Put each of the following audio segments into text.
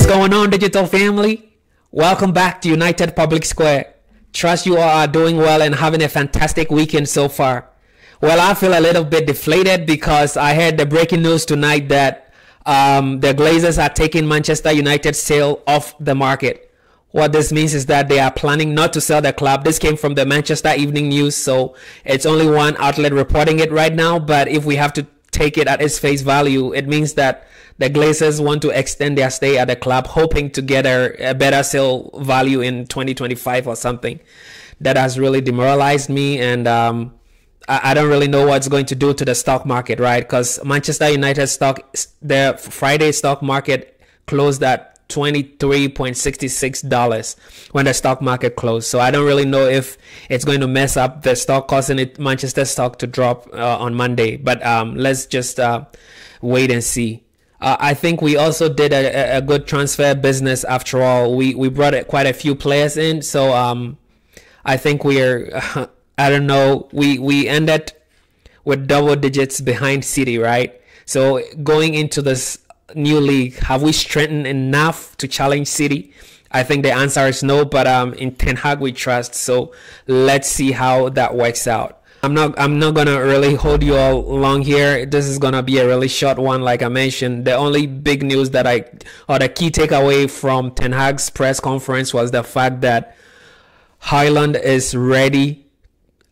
going on, digital family? Welcome back to United Public Square. Trust you all are doing well and having a fantastic weekend so far. Well, I feel a little bit deflated because I heard the breaking news tonight that the Glazers are taking Manchester United's sale off the market. What this means is that they are planning not to sell the club. This came from the Manchester Evening News, so it's only one outlet reporting it right now. But if we have to take it at its face value, it means that the Glazers want to extend their stay at the club, hoping to get a better sale value in 2025 or something. That has really demoralized me, and I don't really know what's going to do to the stock market, right? Because Manchester United stock, the Friday stock market closed at $23.66 when the stock market closed. So I don't really know if it's going to mess up the stock, causing Manchester stock to drop on Monday. But let's just wait and see. I think we also did a good transfer business after all. We brought quite a few players in. So I think we're, I don't know, we ended with double digits behind City, right? So going into this new league, have we strengthened enough to challenge City? I think the answer is no, but in Ten Hag we trust. So let's see how that works out. I'm not gonna really hold you all long here. This is gonna be a really short one, like I mentioned. The only big news that the key takeaway from Ten Hag's press conference was the fact that Haaland is ready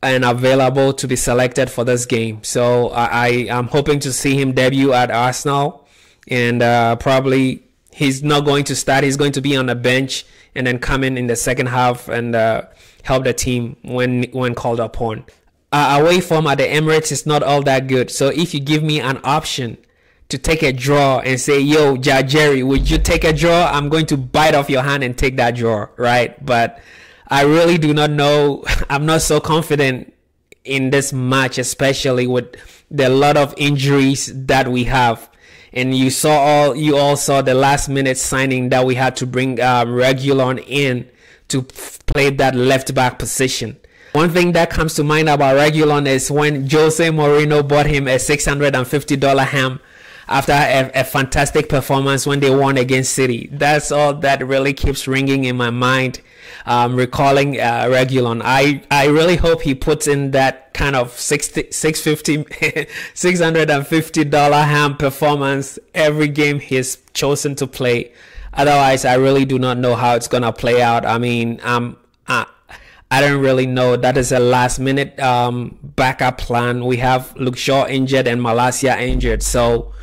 and available to be selected for this game. So I am hoping to see him debut at Arsenal. And probably he's not going to start. He's going to be on the bench and then come in the second half and help the team when called upon. Away from at the Emirates is not all that good. So if you give me an option to take a draw and say, yo, Jerry, would you take a draw? I'm going to bite off your hand and take that draw, right? But I really do not know. I'm not so confident in this match, especially with the lot of injuries that we have. And you all saw the last minute signing that we had to bring Reguilon in to play that left back position. One thing that comes to mind about Reguilon is when Jose Mourinho bought him a $650 ham after a fantastic performance when they won against City. That's all that really keeps ringing in my mind, recalling Reguilon. I really hope he puts in that kind of $650 ham performance every game he's chosen to play. Otherwise, I really do not know how it's gonna play out. I mean, I don't really know. That is a last minute backup plan. We have Luke Shaw injured and Malacia injured, so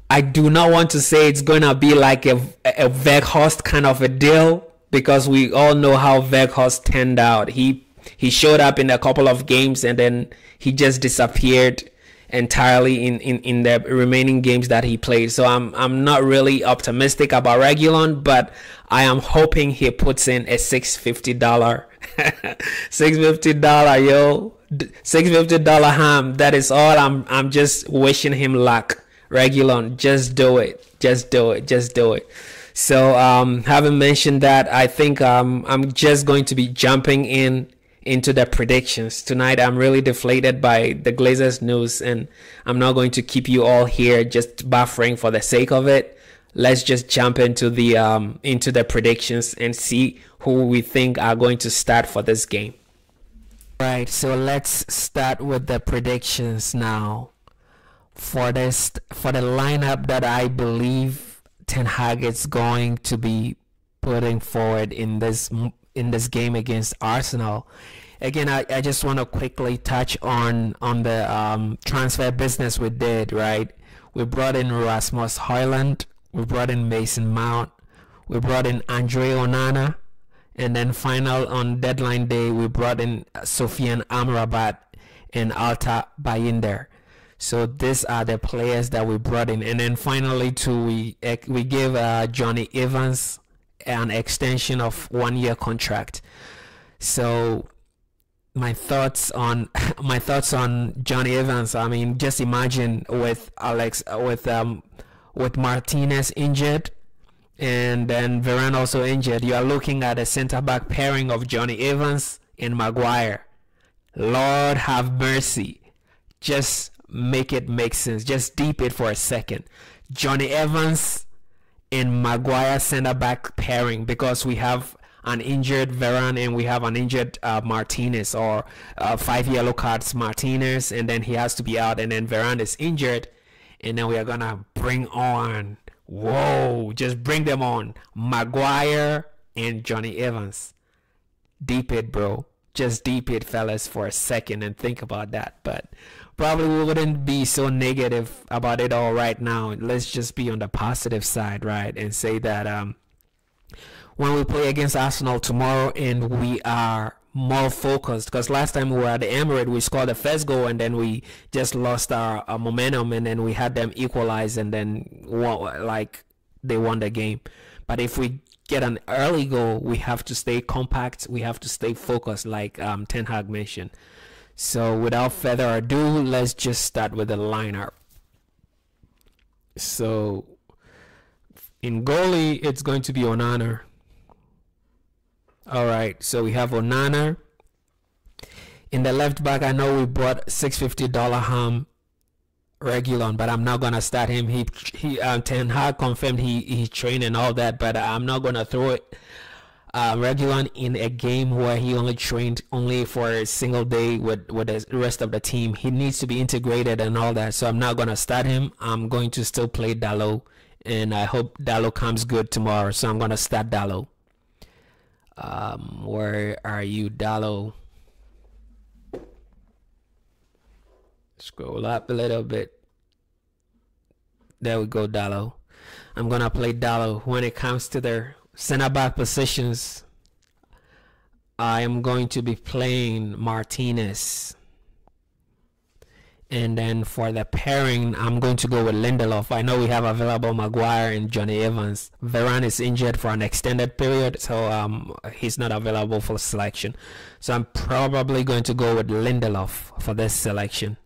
I do not want to say it's gonna be like a Weghorst kind of a deal, because we all know how Weghorst turned out. He showed up in a couple of games and then he just disappeared entirely in the remaining games that he played. So I'm not really optimistic about Reguilon, but I am hoping he puts in a $650 $650 yo, $650 ham. That is all. I'm just wishing him luck. Reguilon, just do it. So having mentioned that, I think I'm just going to be jumping into the predictions tonight. I'm really deflated by the Glazers news, and I'm not going to keep you all here just buffering for the sake of it. Let's just jump into the predictions and see who we think are going to start for this game. Right, so let's start with the predictions now. For the lineup that I believe Ten Hag is going to be putting forward in this game against Arsenal. Again, I just want to quickly touch on the transfer business we did, right? We brought in Rasmus Højlund, we brought in Mason Mount, we brought in Andre Onana, and then final on deadline day we brought in Sofiane Amrabat and Alta Bayindr. So these are the players that we brought in, and then finally we gave Johnny Evans an extension of 1-year contract. So my thoughts on Johnny Evans. I mean, just imagine with Martinez injured and then Varane also injured, you are looking at a centre back pairing of Johnny Evans and Maguire. Lord have mercy. Just make it make sense. Just deep it for a second. Johnny Evans and Maguire center back pairing, because we have an injured Varane and we have an injured Martinez, or 5 yellow cards Martinez, and then he has to be out, and then Varane is injured, and then we are gonna bring on, just bring them on, Maguire and Johnny Evans. Deep it, bro. Just deep it, fellas, for a second and think about that. But probably we wouldn't be so negative about it all right now. Let's just be on the positive side, right? And say that when we play against Arsenal tomorrow and we are more focused, because last time we were at the Emirates, we scored the first goal and then we just lost our momentum, and then we had them equalize, and then they won the game. But if we get an early goal, we have to stay compact, we have to stay focused, like Ten Hag mentioned. So without further ado, let's just start with the lineup. So in goalie, it's going to be Onana. Alright, so we have Onana. In the left back, I know we bought $650 Regulon, but I'm not gonna start him. He Ten Hag confirmed he trained and all that, but I'm not gonna throw it Regulon in a game where he only trained for a single day with the rest of the team. He needs to be integrated and all that, so I'm not gonna start him. I'm going to still play Dalot, and I hope Dalot comes good tomorrow, so I'm gonna start Dalot. Where are you, Dalot? Scroll up a little bit. There we go, Dalot. I'm gonna play Dalot. When it comes to their center back positions, I am going to be playing Martinez. And then for the pairing, I'm going to go with Lindelof. I know we have available Maguire and Johnny Evans. Varane is injured for an extended period, so he's not available for selection. So I'm probably going to go with Lindelof for this selection.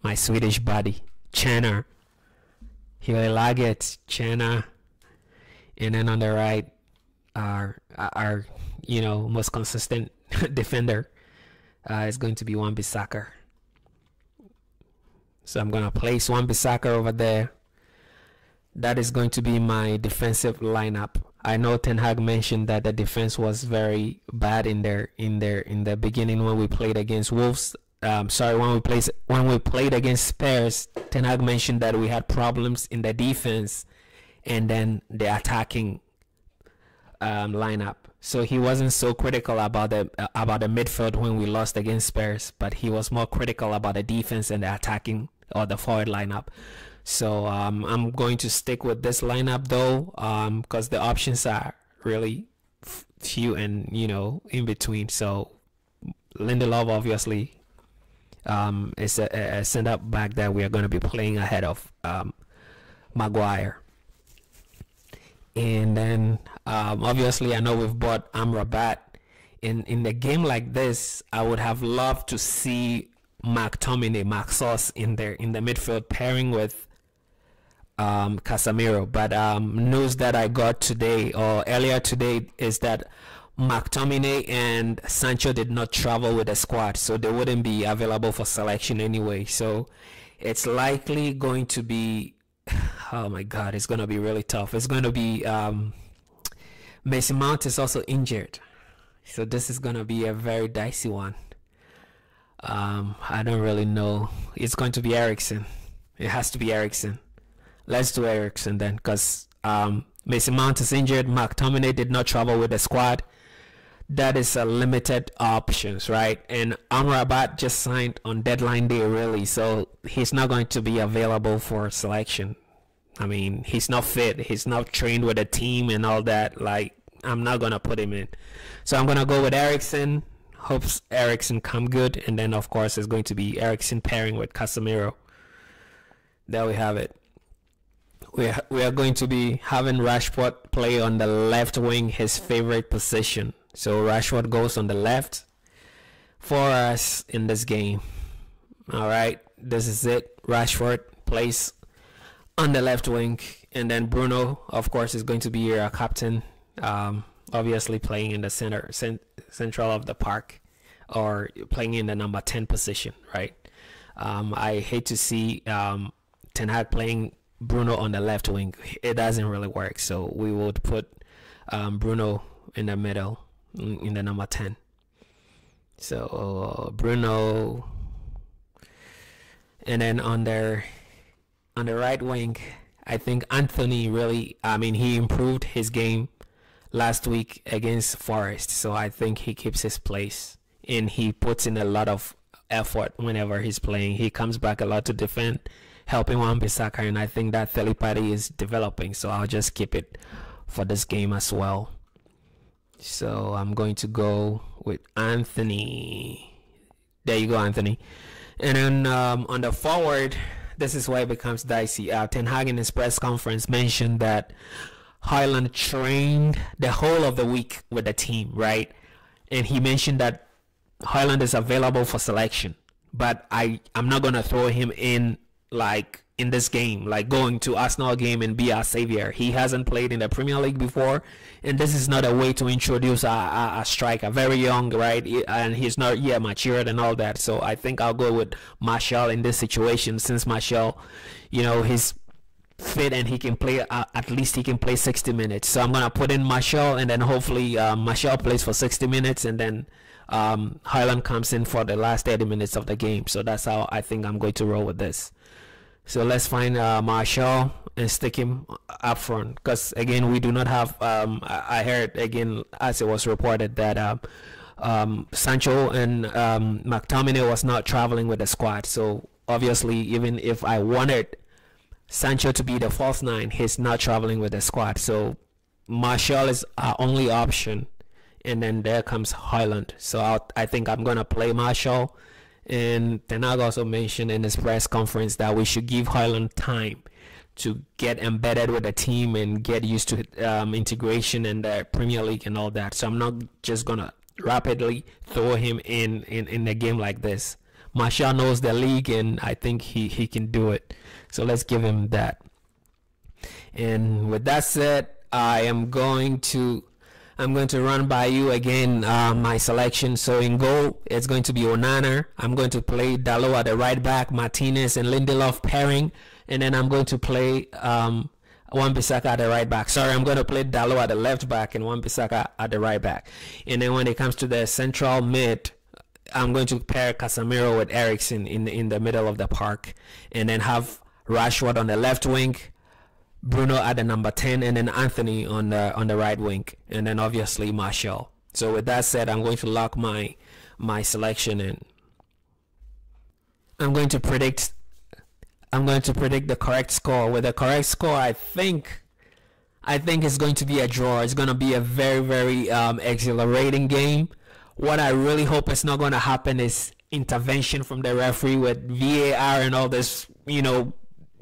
My Swedish buddy, Channer. He will like it, Channer. And then on the right, our most consistent defender is going to be Wan-Bissaka. So I'm going to place Wan-Bissaka over there. That is going to be my defensive lineup. I know Ten Hag mentioned that the defense was very bad in the beginning when we played against Wolves. When we played against Spurs, Ten Hag mentioned that we had problems in the defense and then the attacking lineup. So he wasn't so critical about the midfield when we lost against Spurs, but he was more critical about the defense and the attacking or the forward lineup. So I'm going to stick with this lineup though, because the options are really few and in between. So Lindelof obviously is a center back that we are going to be playing ahead of Maguire. And then obviously I know we've bought Amrabat. In the game like this, I would have loved to see McTominay, Maxos in the midfield pairing with Casemiro. But news that I got today or earlier today is that McTominay and Sancho did not travel with the squad, so they wouldn't be available for selection anyway. So it's likely going to be, oh my god, it's going to be really tough. It's going to be Mason Mount is also injured, so this is going to be a very dicey one. I don't really know. It's going to be Eriksen. It has to be Eriksen. Let's do Eriksen then, because Mason Mount is injured. McTominay did not travel with the squad. That is a limited options, right? And Amrabat just signed on deadline day, really, so he's not going to be available for selection. I mean, he's not fit. He's not trained with a team and all that. Like, I'm not gonna put him in. So I'm gonna go with Eriksen. Hopes Eriksen come good, and then of course it's going to be Eriksen pairing with Casemiro. There we have it. We are going to be having Rashford play on the left wing, his favorite position. So Rashford goes on the left for us in this game. All right, this is it. Rashford plays on the left wing, and then Bruno, of course, is going to be our captain. Obviously playing in the central of the park, or playing in the number 10 position, right? I hate to see Ten Hag playing Bruno on the left wing. It doesn't really work, so we would put Bruno in the middle, in the number 10. So Bruno, and then on the right wing, I think Anthony really, he improved his game last week against Forest, so I think he keeps his place, and he puts in a lot of effort whenever he's playing. He comes back a lot to defend, helping Wan-Bissaka, and I think that telepathy is developing, so I'll just keep it for this game as well. So I'm going to go with Anthony. There you go, Anthony. And then on the forward, this is why it becomes dicey. Ten Hag in his press conference mentioned that Højlund trained the whole of the week with the team, right? And he mentioned that Højlund is available for selection, but I'm not gonna throw him in like in this game, like going to Arsenal game and be our savior. He hasn't played in the Premier League before, and this is not a way to introduce a striker, very young, right? And he's not yet matured and all that. So I think I'll go with Martial in this situation, since Martial, he's fit and he can play, at least he can play 60 minutes. So I'm gonna put in Martial, and then hopefully Martial plays for 60 minutes, and then Højlund comes in for the last 30 minutes of the game. So that's how I think I'm going to roll with this. So let's find Martial and stick him up front, because again, we do not have I heard again, as it was reported, that Sancho and McTominay was not traveling with the squad. So obviously, even if I wanted Sancho to be the false 9, he's not traveling with the squad. So Martial is our only option, and then there comes Højlund. So I think I'm gonna play Martial. And Ten Hag also mentioned in his press conference that we should give Højlund time to get embedded with the team and get used to integration in the Premier League and all that. So I'm not just gonna rapidly throw him in a game like this. Martial knows the league, and I think he can do it. So let's give him that. And with that said, I'm going to run by you again my selection. So in goal, it's going to be Onana. I'm going to play Dalot at the right back, Martinez and Lindelof pairing, and then I'm going to play Wan-Bissaka at the right back. Sorry, I'm going to play Dalot at the left back and Wan-Bissaka at the right back. And then when it comes to the central mid, I'm going to pair Casemiro with Eriksen in the middle of the park, and then have Rashford on the left wing, Bruno at the number 10, and then Anthony on the right wing, and then obviously Martial. So with that said, I'm going to lock my selection in. I'm going to predict the correct score. With the correct score, I think it's going to be a draw. It's going to be a very, very exhilarating game. What I really hope is not going to happen is intervention from the referee with VAR and all this,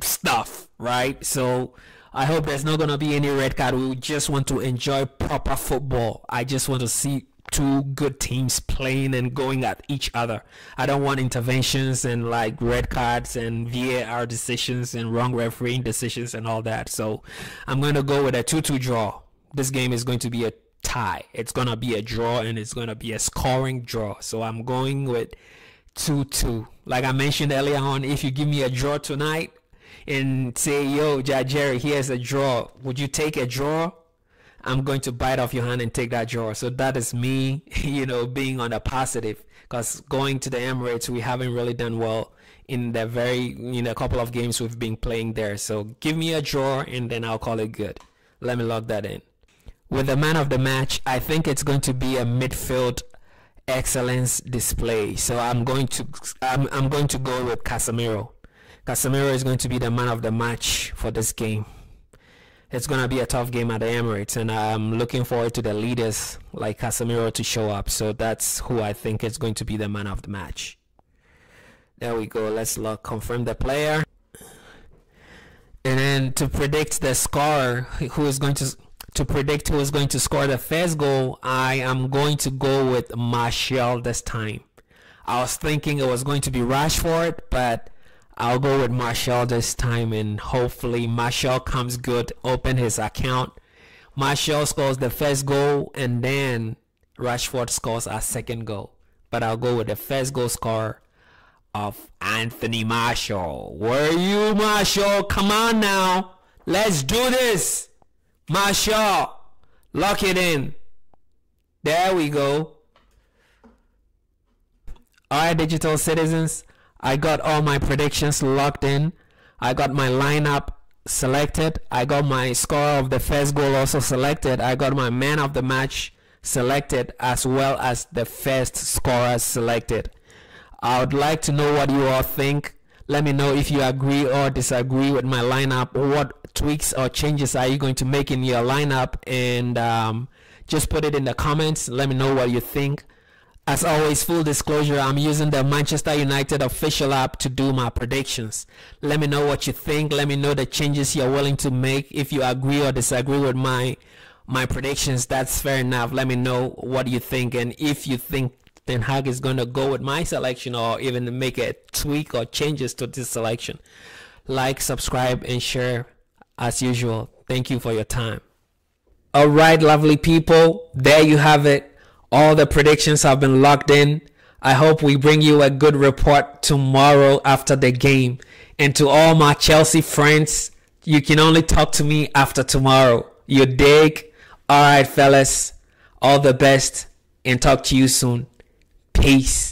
stuff, right? So I hope there's not going to be any red card. We just want to enjoy proper football. I just want to see two good teams playing and going at each other. I don't want interventions and like red cards and VAR decisions and wrong refereeing decisions and all that. So I'm going to go with a 2-2 draw. This game is going to be a tie. It's going to be a draw, and it's going to be a scoring draw. So I'm going with 2-2. Like I mentioned earlier on, if you give me a draw tonight and say, yo, Jerry, here's a draw, would you take a draw? I'm going to bite off your hand and take that draw. So that is me, being on the positive, because going to the Emirates, we haven't really done well in a couple of games we've been playing there. So give me a draw, and then I'll call it good. Let me lock that in. With the man of the match, I think it's going to be a midfield excellence display. So I'm going to go with Casemiro. Casemiro is going to be the man of the match for this game. It's going to be a tough game at the Emirates, and I'm looking forward to the leaders like Casemiro to show up. So that's who I think is going to be the man of the match. There we go. Let's confirm the player. And then to predict the scorer, who is going to score the first goal, I am going to go with Martial this time. I was thinking it was going to be Rashford, but I'll go with Martial this time, and hopefully Martial comes good, open his account. Martial scores the first goal, and then Rashford scores our second goal. But I'll go with the first goal scorer of Anthony Martial. Where are you, Martial? Come on now. Let's do this. Martial, lock it in. There we go. Alright, digital citizens, I got all my predictions locked in. I got my lineup selected. I got my scorer of the first goal also selected. I got my man of the match selected, as well as the first scorer selected. I would like to know what you all think. Let me know if you agree or disagree with my lineup. What tweaks or changes are you going to make in your lineup? And just put it in the comments. Let me know what you think. As always, full disclosure, I'm using the Manchester United official app to do my predictions. Let me know what you think. Let me know the changes you're willing to make. If you agree or disagree with my predictions, that's fair enough. Let me know what you think. And if you think Ten Hag is going to go with my selection or even make a tweak or changes to this selection, like, subscribe, and share as usual. Thank you for your time. All right, lovely people. There you have it. All the predictions have been locked in. I hope we bring you a good report tomorrow after the game. And to all my Chelsea friends, you can only talk to me after tomorrow. You dig? All right, fellas. All the best and talk to you soon. Peace.